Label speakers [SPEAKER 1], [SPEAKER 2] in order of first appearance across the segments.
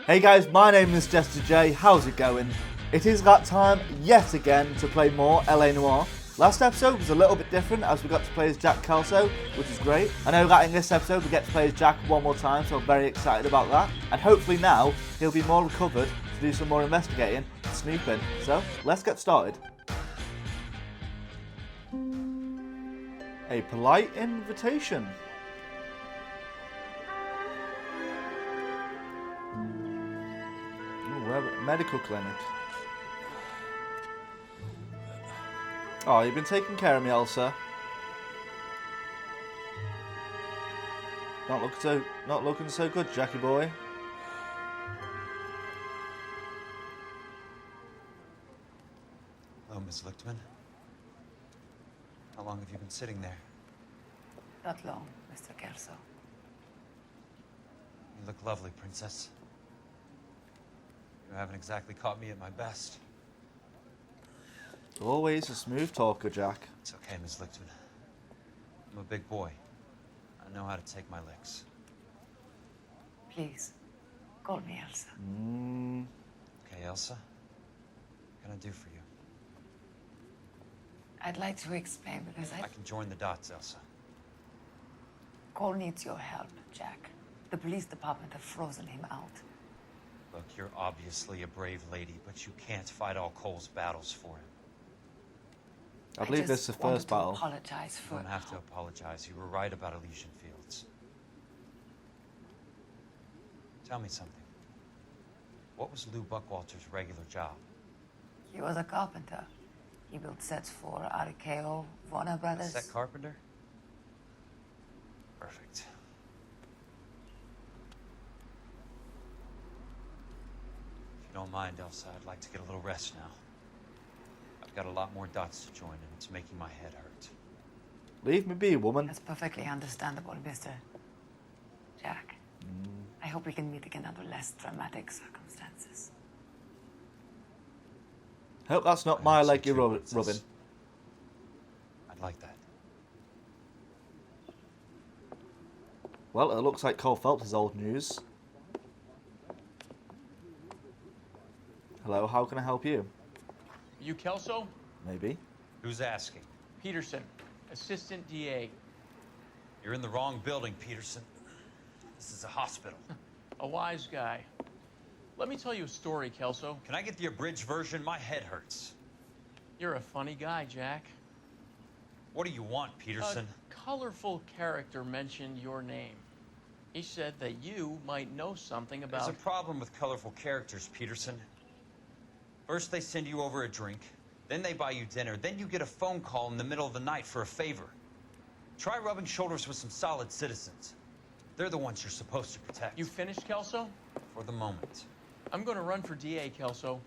[SPEAKER 1] Hey guys, my name is Jesta J, how's it going? It is that time yet again to play more LA Noire. Last episode was a little bit different as we got to play as Jack Kelso, which is great. I know that in this episode we get to play as Jack one more time, so I'm very excited about that. And hopefully now he'll be more recovered to do some more investigating and snooping. So let's get started. A polite invitation. Medical clinic. Oh, you've been taking care of me, Elsa. Not looking so good, Jackie boy.
[SPEAKER 2] Hello, Miss Lichtman. How long have you been sitting there?
[SPEAKER 3] Not long, Mr. Kelso.
[SPEAKER 2] You look lovely, Princess. You haven't exactly caught me at my best.
[SPEAKER 1] Always a smooth talker, Jack.
[SPEAKER 2] It's okay, Miss Lichtman. I'm a big boy. I know how to take my licks.
[SPEAKER 3] Please, call me Elsa.
[SPEAKER 2] Okay, Elsa. What can I do for you?
[SPEAKER 3] I'd like to explain because
[SPEAKER 2] I can join the dots, Elsa.
[SPEAKER 3] Cole needs your help, Jack. The police department have frozen him out.
[SPEAKER 2] Look, you're obviously a brave lady, but you can't fight all Cole's battles for him.
[SPEAKER 1] I believe this is the first battle.
[SPEAKER 3] Apologize for
[SPEAKER 2] You don't have to apologize. You were right about Elysian Fields. Tell me something. What was Lou Buckwalter's regular job?
[SPEAKER 3] He was a carpenter. He built sets for RKO, Warner
[SPEAKER 2] A
[SPEAKER 3] Brothers.
[SPEAKER 2] set carpenter? Perfect. If you don't mind, Elsa, I'd like to get a little rest now. I've got a lot more dots to join, and it's making my head hurt.
[SPEAKER 1] Leave me be, woman.
[SPEAKER 3] That's perfectly understandable, Mr. Jack. I hope we can meet again under less dramatic circumstances.
[SPEAKER 1] Hope that's not my leg you're rubbing.
[SPEAKER 2] I'd like that.
[SPEAKER 1] Well, it looks like Cole Phelps is old news. Hello, how can I help you?
[SPEAKER 4] You Kelso?
[SPEAKER 1] Maybe.
[SPEAKER 2] Who's asking?
[SPEAKER 4] Peterson, assistant DA.
[SPEAKER 2] You're in the wrong building, Peterson. This is a hospital.
[SPEAKER 4] A wise guy. Let me tell you a story, Kelso.
[SPEAKER 2] Can I get the abridged version? My head hurts.
[SPEAKER 4] You're a funny guy, Jack.
[SPEAKER 2] What do you want, Peterson?
[SPEAKER 4] A colorful character mentioned your name. He said that you might know something about...
[SPEAKER 2] There's a problem with colorful characters, Peterson. First, they send you over a drink. Then they buy you dinner. Then you get a phone call in the middle of the night for a favor. Try rubbing shoulders with some solid citizens. They're the ones you're supposed to protect.
[SPEAKER 4] You finished, Kelso?
[SPEAKER 2] For the moment.
[SPEAKER 4] I'm going to run for DA, Kelso.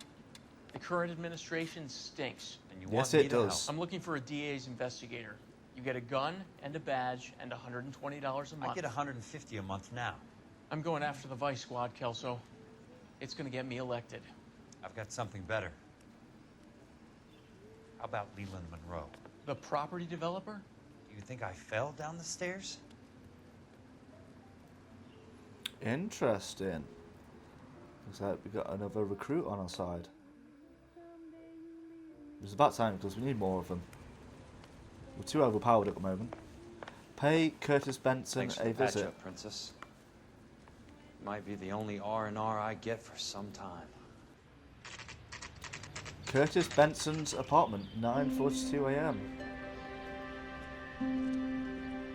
[SPEAKER 4] The current administration stinks.
[SPEAKER 2] And you
[SPEAKER 1] Yes,
[SPEAKER 2] want me
[SPEAKER 1] it
[SPEAKER 2] to help.
[SPEAKER 1] does.
[SPEAKER 4] I'm looking for a DA's investigator. You get a gun and a badge and $120 a month.
[SPEAKER 2] I get $150 a month now.
[SPEAKER 4] I'm going after the Vice Squad, Kelso. It's going to get me elected.
[SPEAKER 2] I've got something better. How about Leland Monroe?
[SPEAKER 4] The property developer?
[SPEAKER 2] Do you think I fell down the stairs?
[SPEAKER 1] Interesting. Looks like we got another recruit on our side. It's about time because we need more of them. We're too overpowered at the moment. Pay Curtis Benson
[SPEAKER 2] Thanks for
[SPEAKER 1] a
[SPEAKER 2] the
[SPEAKER 1] visit.
[SPEAKER 2] patch-up, Princess. Might be the only R&R I get for some time.
[SPEAKER 1] Curtis Benson's apartment, 9:42 a.m.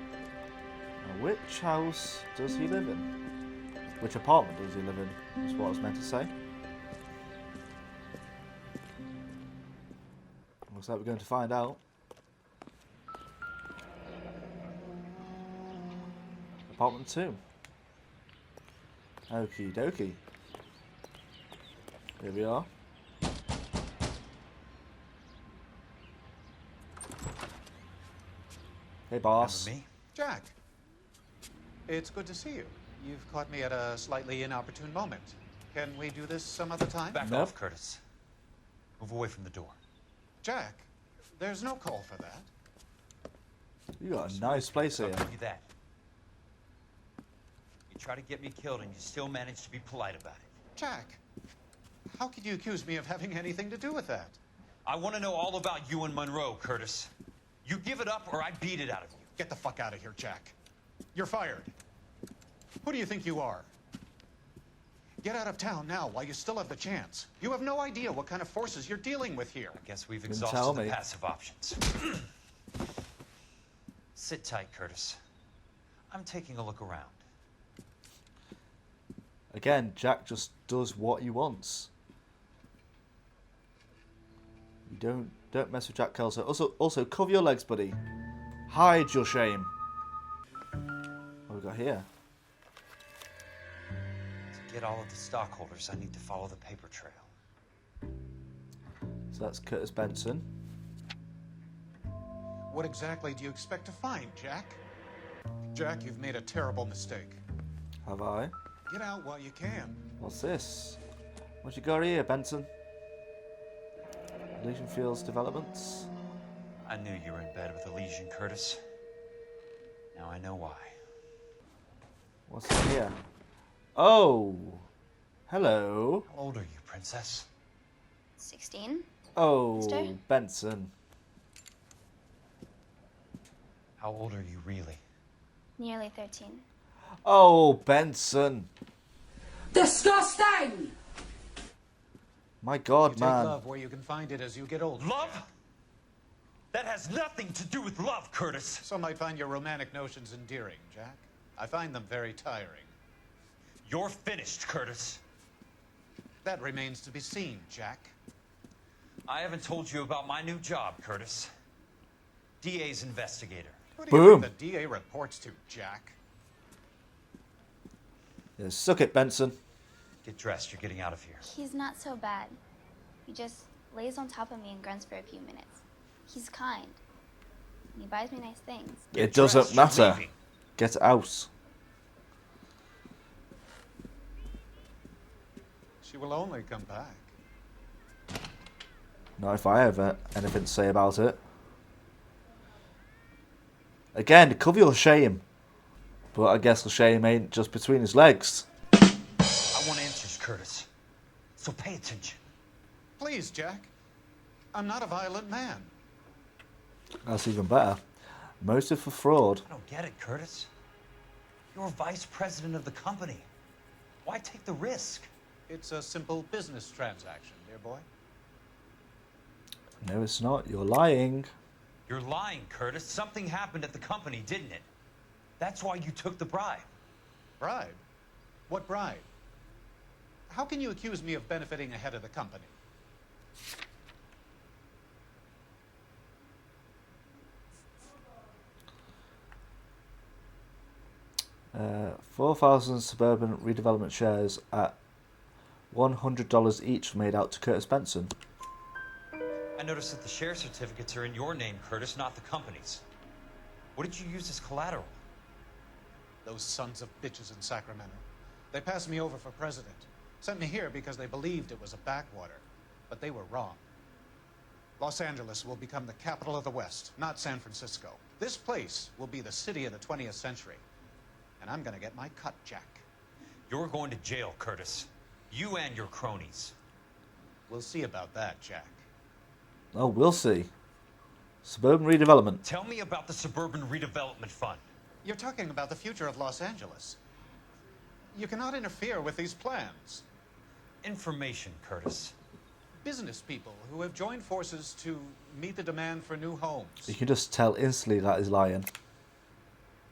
[SPEAKER 1] Now, which house does he live in? Which apartment does he live in? Is what I was meant to say. Looks like we're going to find out. Apartment 2. Okie dokie. Here we are. Hey, boss.
[SPEAKER 2] Remember me?
[SPEAKER 5] Jack, it's good to see you. You've caught me at a slightly inopportune moment. Can we do this some other time?
[SPEAKER 2] Back
[SPEAKER 1] Nope.
[SPEAKER 2] off, Curtis. Move away from the door.
[SPEAKER 5] Jack, there's no call for that.
[SPEAKER 1] You got a nice place
[SPEAKER 2] I'll
[SPEAKER 1] here.
[SPEAKER 2] give you that. You try to get me killed and you still manage to be polite about it.
[SPEAKER 5] Jack, how could you accuse me of having anything to do with that?
[SPEAKER 2] I want to know all about you and Monroe, Curtis. You give it up or I beat it out of you.
[SPEAKER 5] Get the fuck out of here, Jack. You're fired. Who do you think you are? Get out of town now while you still have the chance. You have no idea what kind of forces you're dealing with here.
[SPEAKER 2] I guess we've
[SPEAKER 1] Then tell
[SPEAKER 2] exhausted
[SPEAKER 1] me.
[SPEAKER 2] the passive options. Sit tight, Curtis. I'm taking a look around.
[SPEAKER 1] Again, Jack just does what he wants. You don't mess with Jack Kelso. Also cover your legs, buddy. Hide your shame. What have we got here?
[SPEAKER 2] To get all of the stockholders, I need to follow the paper trail.
[SPEAKER 1] So that's Curtis Benson.
[SPEAKER 5] What exactly do you expect to find, Jack? Jack, you've made a terrible mistake.
[SPEAKER 1] Have I?
[SPEAKER 5] Get out while you can.
[SPEAKER 1] What's this? What you got here, Benson? Legion Fields Developments.
[SPEAKER 2] I knew you were in bed with Elysian, Curtis. Now I know why.
[SPEAKER 1] What's in here? Oh! Hello.
[SPEAKER 2] How old are you, Princess?
[SPEAKER 6] 16?
[SPEAKER 1] Oh,
[SPEAKER 6] Mister?
[SPEAKER 1] Benson.
[SPEAKER 2] How old are you really?
[SPEAKER 6] Nearly 13.
[SPEAKER 1] Oh, Benson.
[SPEAKER 7] Disgusting!
[SPEAKER 1] My God,
[SPEAKER 5] You take
[SPEAKER 1] man.
[SPEAKER 5] love where you can find it as you get older.
[SPEAKER 2] Love? That has nothing to do with love, Curtis.
[SPEAKER 5] Some might find your romantic notions endearing, Jack. I find them very tiring.
[SPEAKER 2] You're finished, Curtis.
[SPEAKER 5] That remains to be seen, Jack.
[SPEAKER 2] I haven't told you about my new job, Curtis. DA's investigator.
[SPEAKER 5] Who do you
[SPEAKER 1] Boom.
[SPEAKER 5] think the DA reports to, Jack?
[SPEAKER 1] Yeah, suck it, Benson.
[SPEAKER 2] Get dressed, you're getting out of here.
[SPEAKER 6] He's not so bad. He just lays on top of me and grunts for a few minutes. He's kind. And he buys me nice things.
[SPEAKER 1] It
[SPEAKER 2] Get dressed,
[SPEAKER 1] doesn't
[SPEAKER 2] you're
[SPEAKER 1] matter.
[SPEAKER 2] leaving.
[SPEAKER 1] Get out.
[SPEAKER 5] She will only come back.
[SPEAKER 1] Not if I have anything to say about it. Again, cover your shame. But I guess the shame ain't just between his legs.
[SPEAKER 2] I want answers, Curtis. So pay attention.
[SPEAKER 5] Please, Jack. I'm not a violent man.
[SPEAKER 1] That's even better. Motive for fraud.
[SPEAKER 2] I don't get it, Curtis. You're vice president of the company. Why take the risk?
[SPEAKER 5] It's a simple business transaction, dear boy.
[SPEAKER 1] No, it's not. You're lying.
[SPEAKER 2] You're lying, Curtis. Something happened at the company, didn't it? That's why you took the bribe.
[SPEAKER 5] Bribe? What bribe? How can you accuse me of benefiting ahead of the company?
[SPEAKER 1] Uh, 4,000 suburban redevelopment shares at $100 each made out to Curtis Benson.
[SPEAKER 2] I noticed that the share certificates are in your name, Curtis, not the company's. What did you use as collateral?
[SPEAKER 5] Those sons of bitches in Sacramento. They passed me over for president. Sent me here because they believed it was a backwater. But they were wrong. Los Angeles will become the capital of the West, not San Francisco. This place will be the city of the 20th century. And I'm gonna get my cut, Jack.
[SPEAKER 2] You're going to jail, Curtis. You and your cronies.
[SPEAKER 5] We'll see about that, Jack.
[SPEAKER 1] Oh, we'll see. Suburban redevelopment.
[SPEAKER 2] Tell me about the Suburban Redevelopment Fund.
[SPEAKER 5] You're talking about the future of Los Angeles. You cannot interfere with these plans.
[SPEAKER 2] Information, Curtis.
[SPEAKER 5] Business people who have joined forces to meet the demand for new homes.
[SPEAKER 1] You can just tell instantly that he's lying.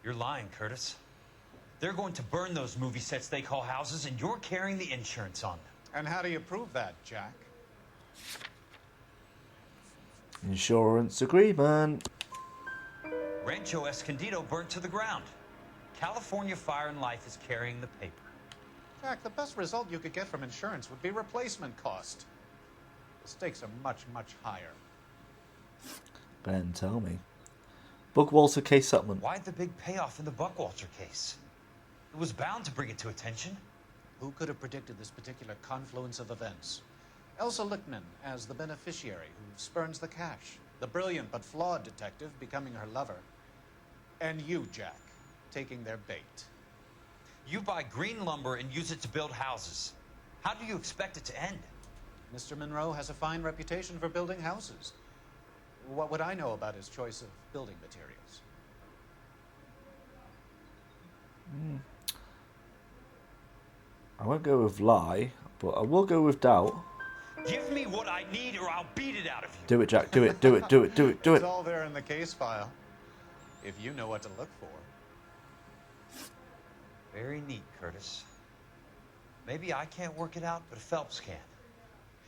[SPEAKER 2] You're lying, Curtis. They're going to burn those movie sets they call houses, and you're carrying the insurance on them.
[SPEAKER 5] And how do you prove that, Jack?
[SPEAKER 1] Insurance agreement.
[SPEAKER 2] Rancho Escondido burnt to the ground. California Fire and Life is carrying the paper.
[SPEAKER 5] Jack, the best result you could get from insurance would be replacement cost. The stakes are much, much higher.
[SPEAKER 1] Ben, tell me. Buckwalter case settlement.
[SPEAKER 2] Why the big payoff in the Buckwalter case? It was bound to bring it to attention.
[SPEAKER 5] Who could have predicted this particular confluence of events? Elsa Lichtman as the beneficiary who spurns the cash. The brilliant but flawed detective becoming her lover. And you, Jack, taking their bait.
[SPEAKER 2] You buy green lumber and use it to build houses. How do you expect it to end?
[SPEAKER 5] Mr. Monroe has a fine reputation for building houses. What would I know about his choice of building materials?
[SPEAKER 1] I won't go with lie, but I will go with doubt.
[SPEAKER 2] Give me what I need or I'll beat it out of you.
[SPEAKER 1] Do it, Jack. Do it. Do it. Do it. Do it. Do
[SPEAKER 5] It's
[SPEAKER 1] it.
[SPEAKER 5] all there in the case file, if you know what to look for.
[SPEAKER 2] Very neat, Curtis. Maybe I can't work it out, but Phelps can.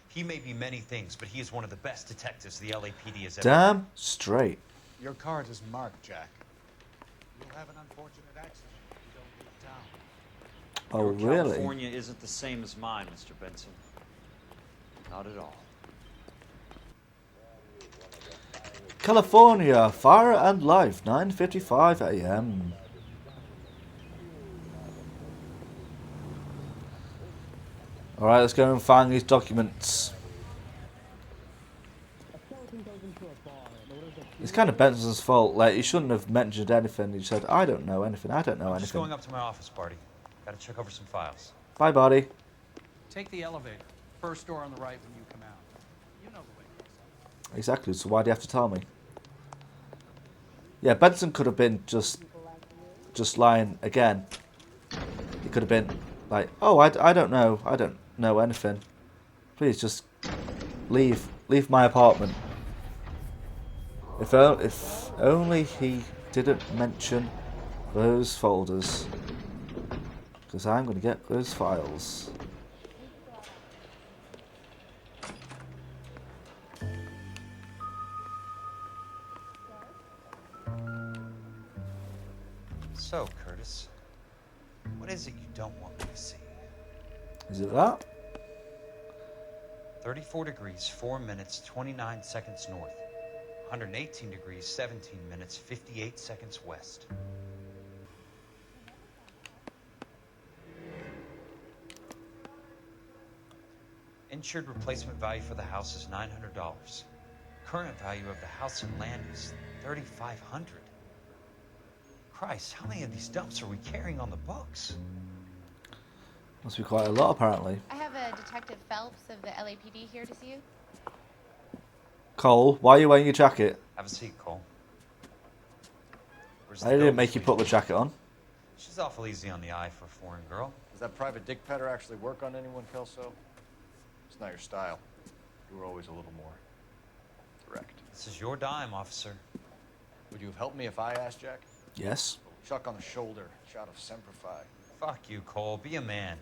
[SPEAKER 2] He may be many things, but he is one of the best detectives the LAPD has ever had.
[SPEAKER 1] Damn straight.
[SPEAKER 5] Your card is marked, Jack. You'll have an unfortunate accident if you don't leave town.
[SPEAKER 1] Oh, really?
[SPEAKER 7] California isn't the same as mine, Mr. Benson. Not at all.
[SPEAKER 1] California, Fire and Life, 9:55 a.m. Alright, let's go and find these documents. It's kind of Benson's fault. Like, he shouldn't have mentioned anything. He said, I don't know anything. I don't know
[SPEAKER 2] I'm just
[SPEAKER 1] anything.
[SPEAKER 2] going up to my office party. Gotta check over some files.
[SPEAKER 1] Bye, buddy.
[SPEAKER 8] Take the elevator. First door on the right when you come out. You know the way.
[SPEAKER 1] Exactly, so why do you have to tell me? Yeah, Benson could have been just lying again. He could have been like, oh, I don't know. I don't know anything. Please just leave my apartment. If only he didn't mention those folders. Because I'm going to get those files.
[SPEAKER 2] So, Curtis, what is it you don't want me to see?
[SPEAKER 1] Is it that?
[SPEAKER 2] 34 degrees, 4 minutes, 29 seconds north. 118 degrees, 17 minutes, 58 seconds west. Insured replacement value for the house is $900. Current value of the house and land is $3,500. Christ, how many of these dumps are we carrying on the books?
[SPEAKER 1] Must be quite a lot, apparently.
[SPEAKER 9] I have a Detective Phelps of the LAPD here to see you.
[SPEAKER 1] Cole, why are you wearing your jacket?
[SPEAKER 2] Have a seat, Cole. Where's
[SPEAKER 1] I
[SPEAKER 2] the
[SPEAKER 1] didn't
[SPEAKER 2] go
[SPEAKER 1] make you put the
[SPEAKER 2] between?
[SPEAKER 1] jacket on.
[SPEAKER 2] She's awful easy on the eye for a foreign girl.
[SPEAKER 10] Does that private dick petter actually work on anyone, Kelso? It's not your style. You were always a little more direct.
[SPEAKER 2] This is your dime, officer.
[SPEAKER 10] Would you have helped me if I asked, Jack?
[SPEAKER 1] Yes.
[SPEAKER 10] Chuck on the shoulder, shot of Semper Fi.
[SPEAKER 2] Fuck you, Cole. Be a man.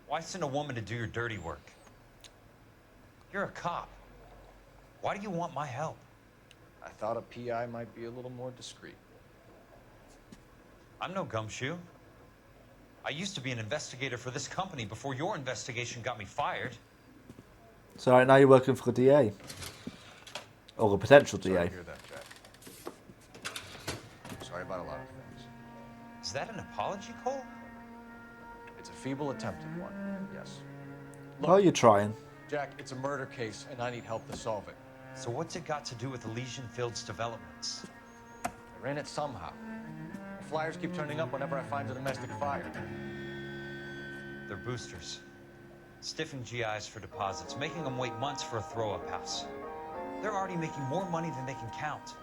[SPEAKER 2] Why send a woman to do your dirty work? You're a cop. Why do you want my help?
[SPEAKER 10] I thought a PI might be a little more discreet.
[SPEAKER 2] I'm no gumshoe. I used to be an investigator for this company before your investigation got me fired.
[SPEAKER 1] So right now you're working for the DA. Or a potential
[SPEAKER 10] Sorry
[SPEAKER 1] DA.
[SPEAKER 10] to hear that, Jack. Sorry about a lot of things.
[SPEAKER 2] Is that an apology, Cole?
[SPEAKER 10] It's a feeble attempt at one, yes.
[SPEAKER 1] Oh, you're trying.
[SPEAKER 10] Jack, it's a murder case, and I need help to solve it.
[SPEAKER 2] So what's it got to do with Elysian Fields developments?
[SPEAKER 10] I ran it somehow. The flyers keep turning up whenever I find a domestic fire.
[SPEAKER 2] They're boosters. Stiffing GIs for deposits, making them wait months for a throw-up house. They're already making more money than they can count.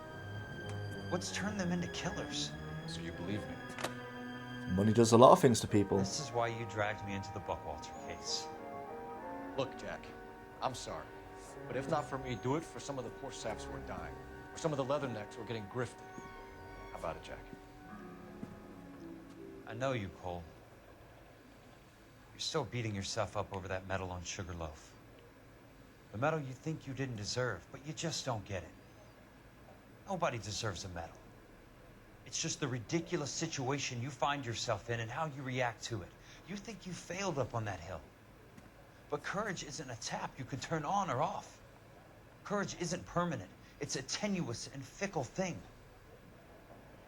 [SPEAKER 2] What's turned them into killers?
[SPEAKER 10] So you believe me?
[SPEAKER 1] Money does a lot of things to people.
[SPEAKER 2] This is why you dragged me into the Buckwalter case.
[SPEAKER 10] Look, Jack, I'm sorry. But if not for me, do it for some of the poor saps who are dying. Or some of the leathernecks who are getting grifted. How about it, Jack?
[SPEAKER 2] I know you, Cole. You're still beating yourself up over that medal on Sugarloaf. The medal you think you didn't deserve, but you just don't get it. Nobody deserves a medal. It's just the ridiculous situation you find yourself in and how you react to it. You think you failed up on that hill. But courage isn't a tap you can turn on or off. Courage isn't permanent. It's a tenuous and fickle thing.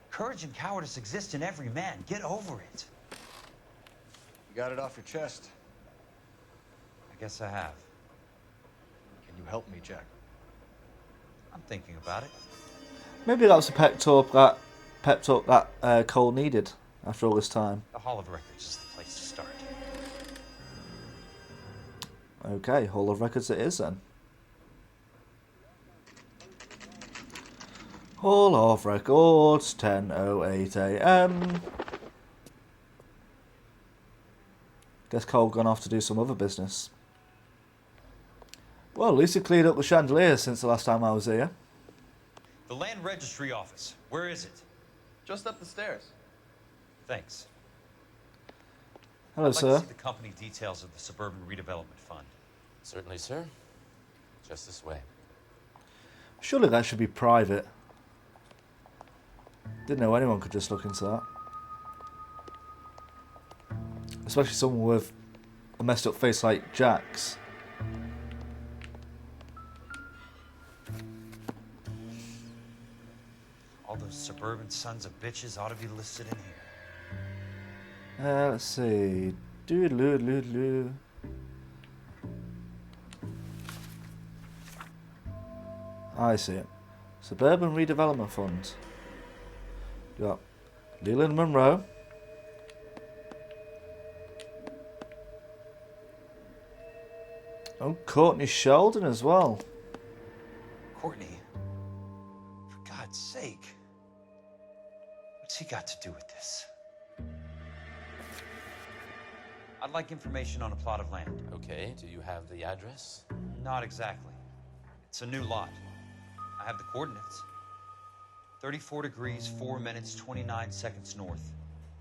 [SPEAKER 2] Courage and cowardice exist in every man. Get over it.
[SPEAKER 10] You got it off your chest.
[SPEAKER 2] I guess I have.
[SPEAKER 10] Can you help me, Jack?
[SPEAKER 2] I'm thinking about it.
[SPEAKER 1] Maybe that was a pep talk that Cole needed after all this time.
[SPEAKER 2] The Hall of Records is the place to start.
[SPEAKER 1] Okay, Hall of Records it is then. Hall of Records, 10:08 AM. Guess Cole gone off to do some other business. Well, at least he cleared up the chandelier since the last time I was here.
[SPEAKER 2] The Land Registry office. Where is it?
[SPEAKER 4] Just up the stairs.
[SPEAKER 2] Thanks.
[SPEAKER 1] Hello,
[SPEAKER 2] I'd like
[SPEAKER 1] sir.
[SPEAKER 2] to see the company details of the Suburban Redevelopment Fund.
[SPEAKER 10] Certainly, sir. Just this way.
[SPEAKER 1] Surely that should be private. Didn't know anyone could just look into that. Especially someone with a messed up face like Jack's.
[SPEAKER 2] All those suburban sons of bitches ought to be listed in here.
[SPEAKER 1] Let's see. Doo-doo-doo-doo. I see it. Suburban Redevelopment Fund. You got Leland Monroe. Oh, Courtney Sheldon as well.
[SPEAKER 2] Courtney? For God's sake. What's he got to do with this? I'd like information on a plot of land.
[SPEAKER 10] Okay, do you have the address?
[SPEAKER 2] Not exactly. It's a new lot. I have the coordinates. 34 degrees, 4 minutes, 29 seconds north.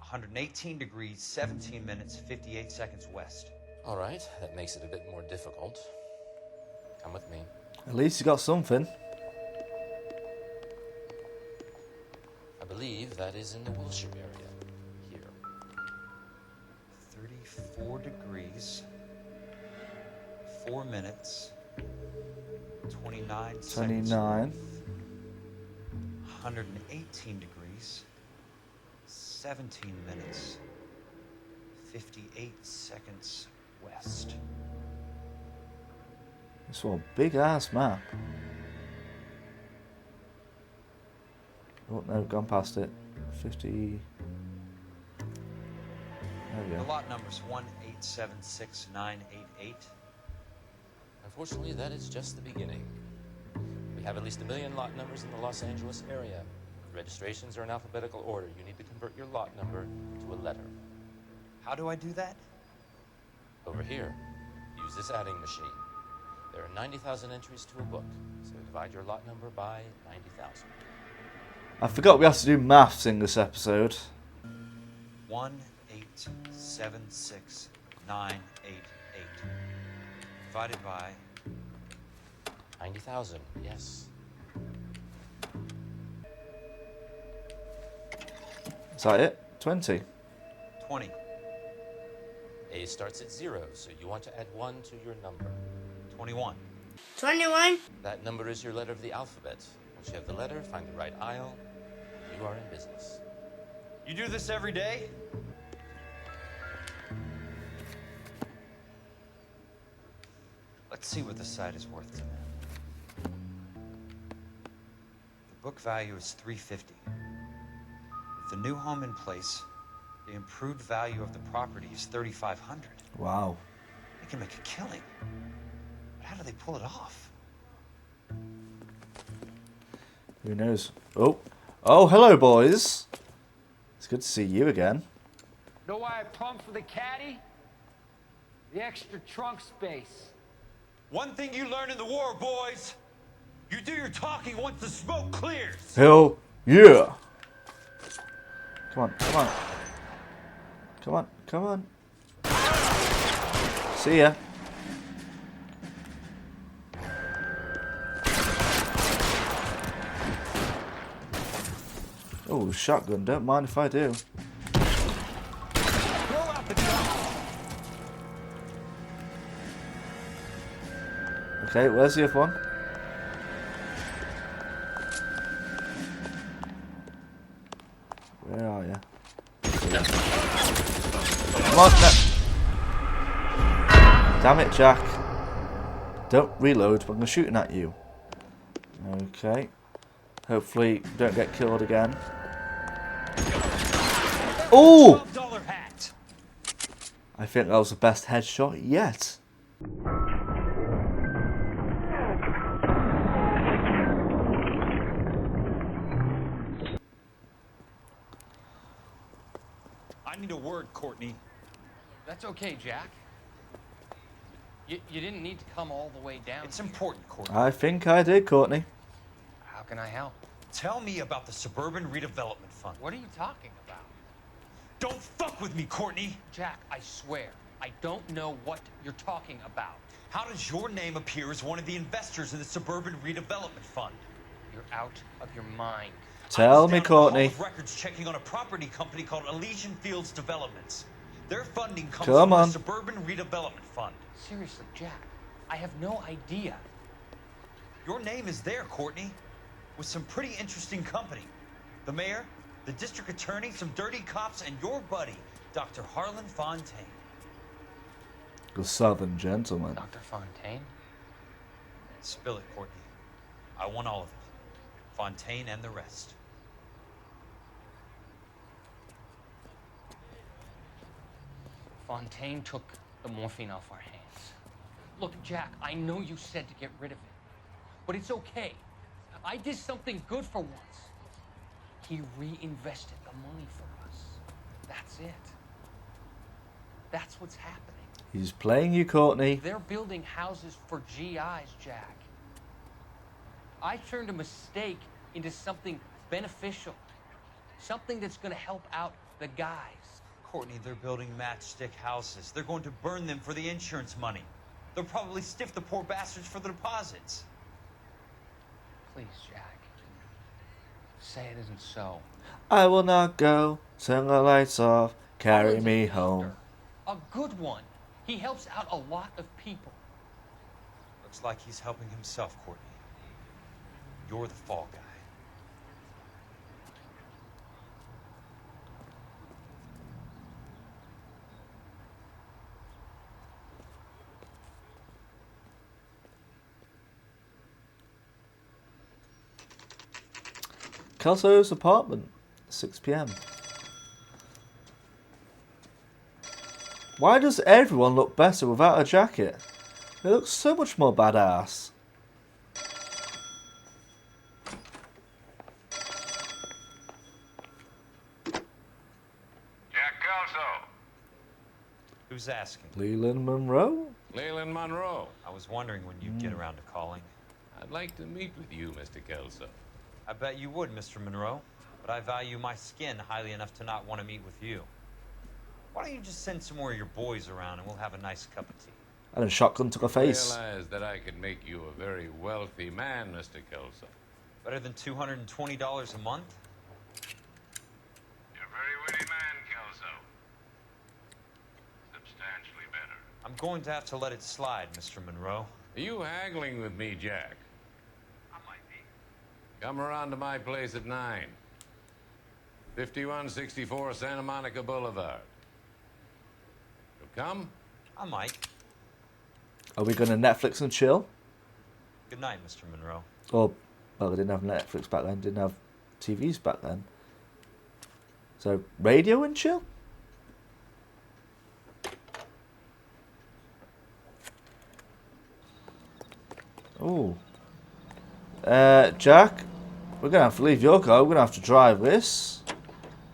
[SPEAKER 2] 118 degrees, 17 minutes, 58 seconds west.
[SPEAKER 10] All right, that makes it a bit more difficult. Come with me.
[SPEAKER 1] At least you got something.
[SPEAKER 10] I believe that is in the Wilshire area. Here.
[SPEAKER 2] 34 degrees, 4 minutes, 29 seconds.
[SPEAKER 1] 29.
[SPEAKER 2] 118 degrees, 17 minutes, 58 seconds west.
[SPEAKER 1] This one big ass map. Oh no, gone past it. 50. There we
[SPEAKER 2] The
[SPEAKER 1] go.
[SPEAKER 2] lot number's 1876988.
[SPEAKER 10] Unfortunately, that is just the beginning. We have at least 1 million lot numbers in the Los Angeles area. Registrations are in alphabetical order. You need to convert your lot number to a letter.
[SPEAKER 2] How do I do that?
[SPEAKER 10] Over here, use this adding machine. There are 90,000 entries to a book, so divide your lot number by 90,000.
[SPEAKER 1] I forgot we have to do maths in this episode.
[SPEAKER 2] 1876988 divided by
[SPEAKER 10] 90,000, yes.
[SPEAKER 1] Is that it? 20.
[SPEAKER 2] 20.
[SPEAKER 10] A starts at 0, so you want to add 1 to your number.
[SPEAKER 2] 21.
[SPEAKER 11] 21.
[SPEAKER 10] That number is your letter of the alphabet. Once you have the letter, find the right aisle. You are in business.
[SPEAKER 2] You do this every day? Let's see what the site is worth to them. The book value is $350. With the new home in place, the improved value of the property is $3,500.
[SPEAKER 1] Wow.
[SPEAKER 2] They can make a killing. But how do they pull it off?
[SPEAKER 1] Who knows? Oh. Oh, hello, boys. It's good to see you again.
[SPEAKER 12] Know why I pumped for the caddy? The extra trunk space.
[SPEAKER 2] One thing you learn in the war, boys. You do your talking once the smoke clears.
[SPEAKER 1] Hell yeah. Come on, come on. Come on, come on. See ya. Oh, shotgun. Don't mind if I do. Okay, where's the other one? Where are you? Come on, no. Damn it, Jack. Don't reload when I'm shooting at you. Okay. Hopefully, don't get killed again. Oh! I think that was the best headshot yet.
[SPEAKER 2] word, Courtney.
[SPEAKER 4] That's okay, Jack. You didn't need to come all the way down.
[SPEAKER 2] It's
[SPEAKER 4] here.
[SPEAKER 2] important, Courtney.
[SPEAKER 1] I think I did, Courtney.
[SPEAKER 4] How can I help?
[SPEAKER 2] Tell me about the Suburban Redevelopment Fund.
[SPEAKER 4] What are you talking about?
[SPEAKER 2] Don't fuck with me, Courtney!
[SPEAKER 4] Jack, I swear, I don't know what you're talking about.
[SPEAKER 2] How does your name appear as one of the investors in the Suburban Redevelopment Fund?
[SPEAKER 4] You're out of your mind.
[SPEAKER 1] Tell me, Courtney.
[SPEAKER 2] I was down at the Hall of Records checking on a property company called Elysian Fields Developments. Their funding comes from the Suburban Redevelopment Fund.
[SPEAKER 4] Seriously, Jack, I have no idea.
[SPEAKER 2] Your name is there, Courtney, with some pretty interesting company. The mayor, the district attorney, some dirty cops, and your buddy, Dr. Harlan Fontaine.
[SPEAKER 1] The Southern gentleman.
[SPEAKER 4] Dr. Fontaine?
[SPEAKER 2] Spill it, Courtney. I want all of it. Fontaine and the rest.
[SPEAKER 4] Fontaine took the morphine off our hands. Look, Jack, I know you said to get rid of it, but it's okay. I did something good for once. He reinvested the money for us. That's it. That's what's happening.
[SPEAKER 1] He's playing you, Courtney.
[SPEAKER 4] They're building houses for GIs, Jack. I turned a mistake into something beneficial. Something that's going to help out the guys.
[SPEAKER 2] Courtney, they're building matchstick houses. They're going to burn them for the insurance money. They'll probably stiff the poor bastards for the deposits.
[SPEAKER 4] Please, Jack. Say it isn't so.
[SPEAKER 1] I will not go. Turn the lights off. Carry me home.
[SPEAKER 4] A good one. He helps out a lot of people.
[SPEAKER 2] Looks like he's helping himself, Courtney. You're the fall guy.
[SPEAKER 1] Kelso's apartment, 6 p.m. Why does everyone look better without a jacket? They look so much more badass.
[SPEAKER 11] Jack Kelso.
[SPEAKER 2] Who's asking?
[SPEAKER 1] Leland Monroe?
[SPEAKER 11] Leland Monroe.
[SPEAKER 2] I was wondering when you'd get around to calling.
[SPEAKER 11] I'd like to meet with you, Mr. Kelso.
[SPEAKER 2] I bet you would, Mr. Monroe. But I value my skin highly enough to not want to meet with you. Why don't you just send some more of your boys around and we'll have a nice cup of tea?
[SPEAKER 1] And a shotgun to the face.
[SPEAKER 11] I realize that I could make you a very wealthy man, Mr. Kelso.
[SPEAKER 2] Better than $220 a month?
[SPEAKER 11] You're a very witty man, Kelso. Substantially better.
[SPEAKER 2] I'm going to have to let it slide, Mr. Monroe.
[SPEAKER 11] Are you haggling with me, Jack?
[SPEAKER 2] I might be.
[SPEAKER 11] Come around to my place at 9. 5164 Santa Monica Boulevard. You'll come?
[SPEAKER 2] I might.
[SPEAKER 1] Are we going to Netflix and chill?
[SPEAKER 2] Good night, Mr. Monroe.
[SPEAKER 1] Or, well, they didn't have Netflix back then, didn't have TVs back then. So, radio and chill? Oh. Jack, we're going to have to leave your car. We're going to have to drive this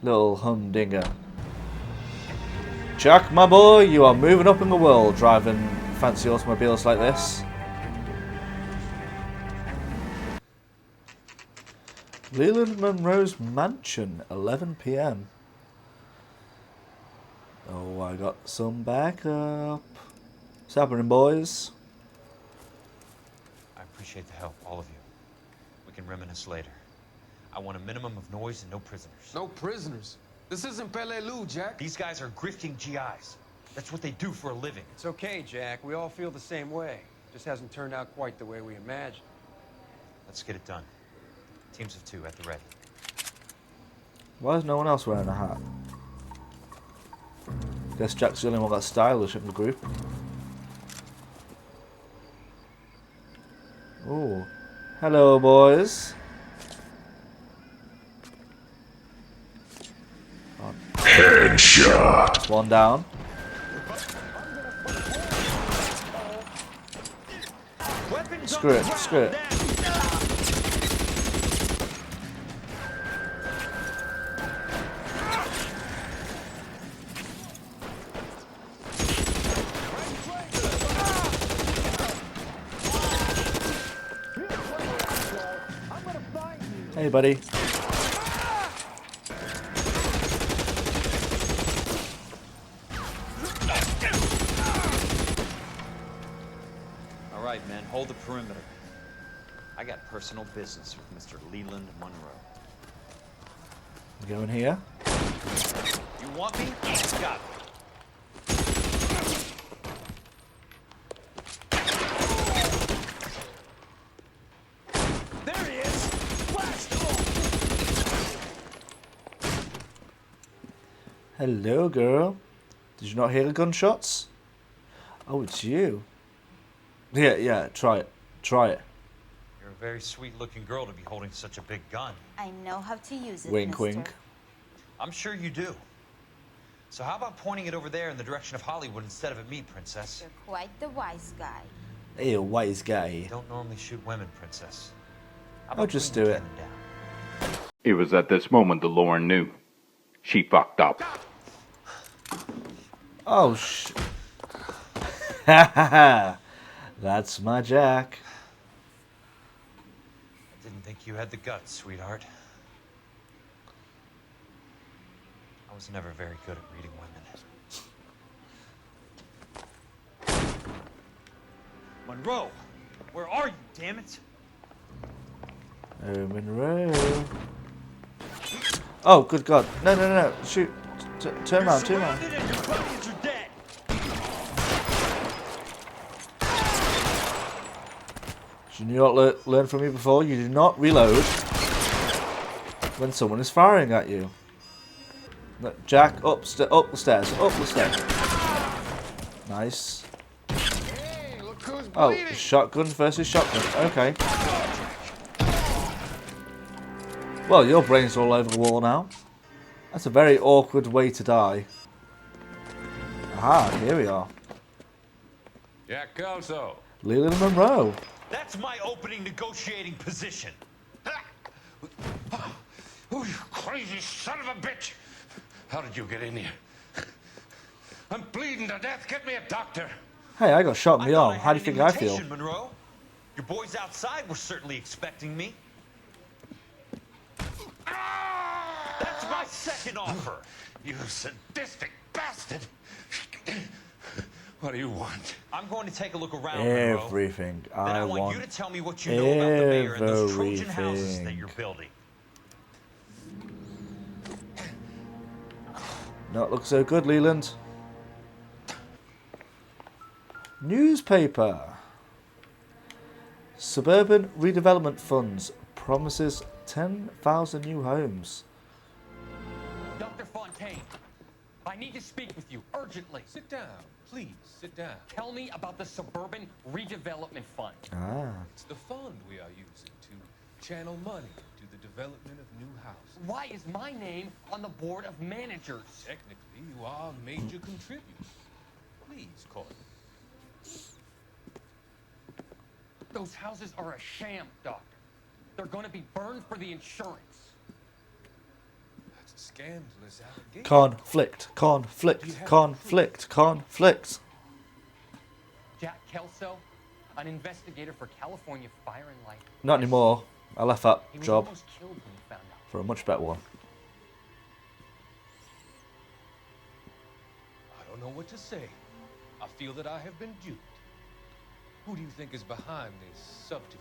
[SPEAKER 1] little humdinger. Jack, my boy, you are moving up in the world driving fancy automobiles like this. Leland Monroe's mansion, 11 p.m. Oh, I got some backup. What's happening, boys?
[SPEAKER 2] I appreciate the help, all of you. We can reminisce later. I want a minimum of noise and no prisoners.
[SPEAKER 13] No prisoners? This isn't Peleliu, Jack.
[SPEAKER 2] These guys are grifting GIs. That's what they do for a living.
[SPEAKER 8] It's okay, Jack. We all feel the same way. Just hasn't turned out quite the way we imagined.
[SPEAKER 2] Let's get it done. Teams of 2 at the ready.
[SPEAKER 1] Why is no one else wearing a hat? Guess Jack's the only one that's stylish in the group. Oh, hello, boys.
[SPEAKER 11] Headshot.
[SPEAKER 1] One down. Screw it, screw it. Hey, buddy.
[SPEAKER 2] All right, men, hold the perimeter. I got personal business with Mr. Leland Monroe.
[SPEAKER 1] Go in here.
[SPEAKER 2] You want me? You got me. There he is! Blast off!
[SPEAKER 1] Hello, girl. Did you not hear the gunshots? Oh, it's you. Yeah, try it. Try it.
[SPEAKER 2] You're a very sweet-looking girl to be holding such a big gun.
[SPEAKER 14] I know how to use it,
[SPEAKER 1] Wink,
[SPEAKER 14] mister.
[SPEAKER 1] wink.
[SPEAKER 2] I'm sure you do. So how about pointing it over there in the direction of Hollywood instead of at me, Princess?
[SPEAKER 14] You're quite the wise guy.
[SPEAKER 1] Hey, a wise guy.
[SPEAKER 2] I don't normally shoot women, Princess. How
[SPEAKER 1] I'll
[SPEAKER 2] about
[SPEAKER 1] just
[SPEAKER 2] putting
[SPEAKER 1] do
[SPEAKER 2] the
[SPEAKER 1] it.
[SPEAKER 2] cannon down?
[SPEAKER 11] It was at this moment that Lauren knew. She fucked up.
[SPEAKER 1] Oh, Ha ha ha. That's my Jack.
[SPEAKER 2] I didn't think you had the guts, sweetheart. I was never very good at reading women. Monroe! Where are you, damn it?
[SPEAKER 1] Oh, Monroe. Oh, good God. No. Shoot. Turn around, turn around.
[SPEAKER 2] Surrounded and your buddies are dead.
[SPEAKER 1] Did you not learn from me before? You do not reload when someone is firing at you. Look, Jack, up the stairs. Nice.
[SPEAKER 13] Hey, look who's
[SPEAKER 1] Oh,
[SPEAKER 13] bleeding.
[SPEAKER 1] shotgun versus shotgun. Okay. Well, your brain's all over the wall now. That's a very awkward way to die. Aha, here we are.
[SPEAKER 11] Jack Kelso.
[SPEAKER 1] Leland Monroe.
[SPEAKER 2] That's my opening negotiating position.
[SPEAKER 11] Oh, you crazy son of a bitch! How did you get in here? I'm bleeding to death. Get me a doctor.
[SPEAKER 1] Hey, I got shot in the
[SPEAKER 2] thought
[SPEAKER 1] arm. How do you think I feel?
[SPEAKER 2] invitation, Monroe. Your boys outside were certainly expecting me. That's my second offer.
[SPEAKER 11] You sadistic bastard! What do you want?
[SPEAKER 2] I'm going to take a look around, Monroe.
[SPEAKER 1] Everything.
[SPEAKER 2] Then I want
[SPEAKER 1] want
[SPEAKER 2] you to tell me what you know about the mayor and those Trojan houses that
[SPEAKER 1] everything.
[SPEAKER 2] you're building.
[SPEAKER 1] Not look so good, Leland. Newspaper. Suburban Redevelopment Funds promises 10,000 new homes.
[SPEAKER 4] Dr. Fontaine, I need to speak with you urgently.
[SPEAKER 10] Sit down. Please, sit down.
[SPEAKER 4] Tell me about the Suburban Redevelopment Fund.
[SPEAKER 1] Ah.
[SPEAKER 10] It's the fund we are using to channel money to the development of new houses.
[SPEAKER 4] Why is my name on the board of managers?
[SPEAKER 10] Technically, you are a major contributor. Please, Courtney.
[SPEAKER 4] Those houses are a sham, Doctor. They're going to be burned for the insurance.
[SPEAKER 10] That's a scandalous allegation.
[SPEAKER 1] Conflict.
[SPEAKER 4] Jack Kelso, an investigator for California Fire and Life.
[SPEAKER 1] Not anymore. I left that
[SPEAKER 4] He was
[SPEAKER 1] job
[SPEAKER 4] almost killed when he found out.
[SPEAKER 1] for a much better one.
[SPEAKER 10] I don't know what to say. I feel that I have been duped. Who do you think is behind this subterfuge?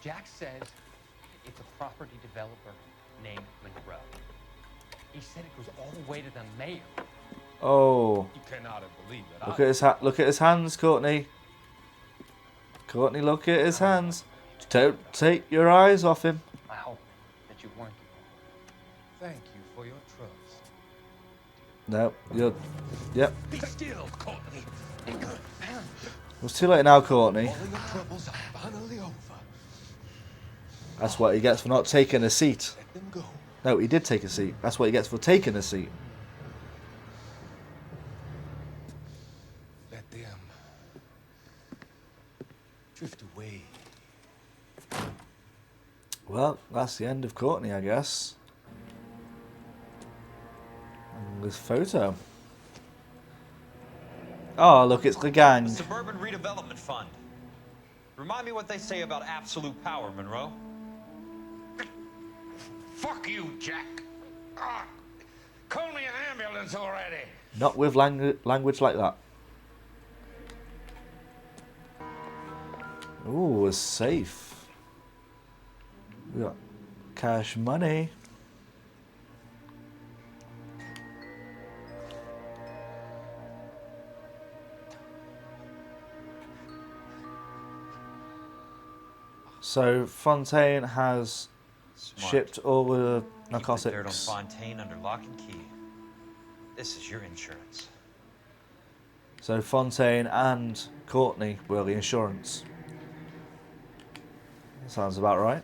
[SPEAKER 4] Jack says it's a property developer named Monroe. He said it goes all the way to the mayor.
[SPEAKER 1] Oh.
[SPEAKER 10] You cannot believe it.
[SPEAKER 1] Look at his hands, Courtney. Courtney, look at his hands. Don't take your eyes off him.
[SPEAKER 4] I hope that you weren't.
[SPEAKER 10] Thank you for your trust.
[SPEAKER 1] No, you're... Yep.
[SPEAKER 10] Be still, Courtney.
[SPEAKER 1] It was too late now, Courtney.
[SPEAKER 10] All of your troubles are finally over.
[SPEAKER 1] That's what he gets for not taking a seat.
[SPEAKER 10] Let them go.
[SPEAKER 1] No, he did take a seat. That's what he gets for taking a seat.
[SPEAKER 10] Let them drift away.
[SPEAKER 1] Well, that's the end of Courtney, I guess. And this photo. Oh, look, it's the gang.
[SPEAKER 2] The Suburban Redevelopment Fund. Remind me what they say about absolute power, Monroe.
[SPEAKER 11] Fuck you, Jack. Call me an ambulance already.
[SPEAKER 1] Not with language like that. Ooh, a safe. We got cash money. So Fontaine has shipped all the narcotics.
[SPEAKER 2] Keep the dirt on Fontaine under lock and key. This is your insurance.
[SPEAKER 1] So Fontaine and Courtney were the insurance. Sounds about right.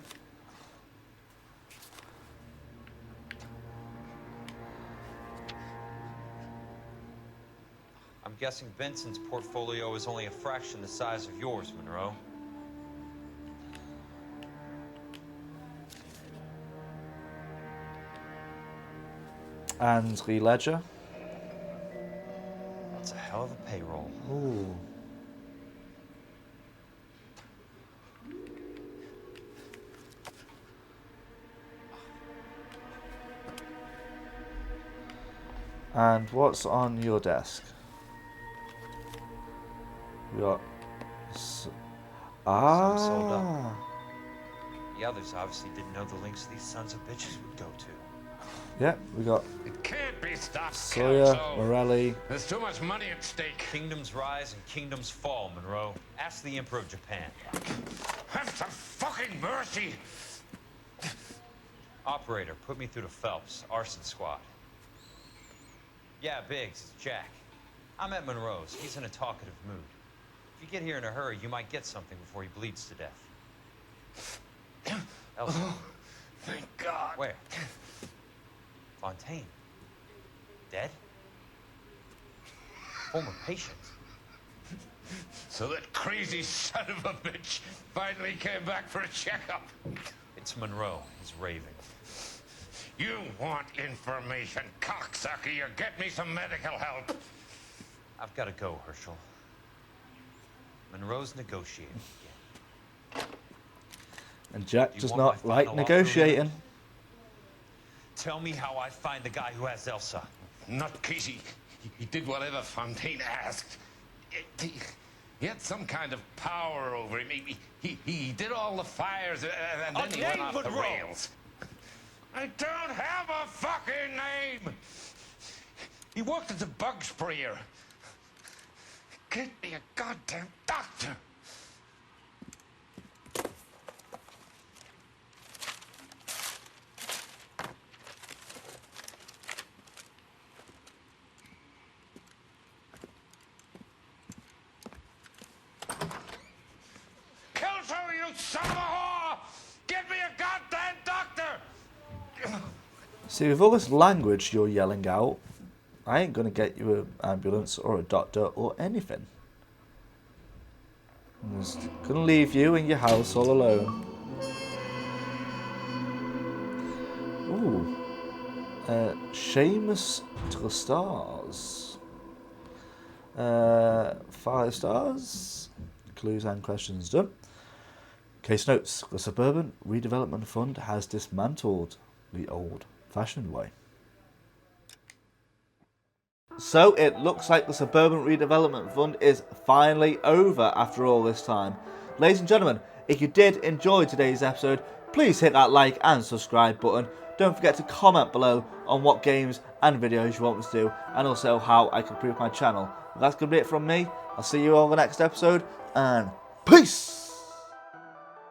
[SPEAKER 2] I'm guessing Benson's portfolio is only a fraction the size of yours, Monroe.
[SPEAKER 1] And the ledger.
[SPEAKER 2] That's a hell of a payroll.
[SPEAKER 1] Ooh. And what's on your desk? We got
[SPEAKER 2] Some sold up.
[SPEAKER 1] ah.
[SPEAKER 2] The others obviously didn't know the links these sons of bitches would go to.
[SPEAKER 1] Yeah, we got
[SPEAKER 11] It can't be stopped,
[SPEAKER 1] Sawyer,
[SPEAKER 11] Kelso.
[SPEAKER 1] Morelli.
[SPEAKER 11] There's too much money at stake.
[SPEAKER 2] Kingdoms rise and kingdoms fall, Monroe. Ask the Emperor of Japan.
[SPEAKER 11] Have some fucking mercy.
[SPEAKER 2] Operator, put me through to Phelps, arson squad. Yeah, Biggs, it's Jack. I'm at Monroe's. He's in a talkative mood. If you get here in a hurry, you might get something before he bleeds to death. Elsa.
[SPEAKER 11] Oh, thank God.
[SPEAKER 2] Where? Fontaine. Dead? Former patient.
[SPEAKER 11] So that crazy son of a bitch finally came back for a checkup.
[SPEAKER 2] It's Monroe. He's raving.
[SPEAKER 11] You want information, cocksucker. You get me some medical help.
[SPEAKER 2] I've got to go, Herschel. Monroe's negotiating again.
[SPEAKER 1] And Jack
[SPEAKER 2] You
[SPEAKER 1] does
[SPEAKER 2] want
[SPEAKER 1] not
[SPEAKER 2] my
[SPEAKER 1] like
[SPEAKER 2] final offer,
[SPEAKER 1] negotiating.
[SPEAKER 2] Tell me how I find the guy who has Elsa.
[SPEAKER 11] Not Casey. He did whatever Fontaine asked. He had some kind of power over him. He did all the fires, and then he went off the rails. I don't have a fucking name. He worked as a bug sprayer. Get me a goddamn doctor. Kelso, you son of a whore! Get me a goddamn doctor!
[SPEAKER 1] See, with all this language you're yelling out, I ain't gonna get you an ambulance or a doctor or anything. I'm just gonna leave you in your house all alone. Ooh. Seamus to the stars. 5 stars. Clues and questions done. Case notes. The Suburban Redevelopment Fund has dismantled the old-fashioned way. So it looks like the Suburban Redevelopment Fund is finally over after all this time. Ladies and gentlemen, if you did enjoy today's episode, please hit that like and subscribe button. Don't forget to comment below on what games and videos you want me to do, and also how I can improve my channel. That's going to be it from me. I'll see you all in the next episode, and peace!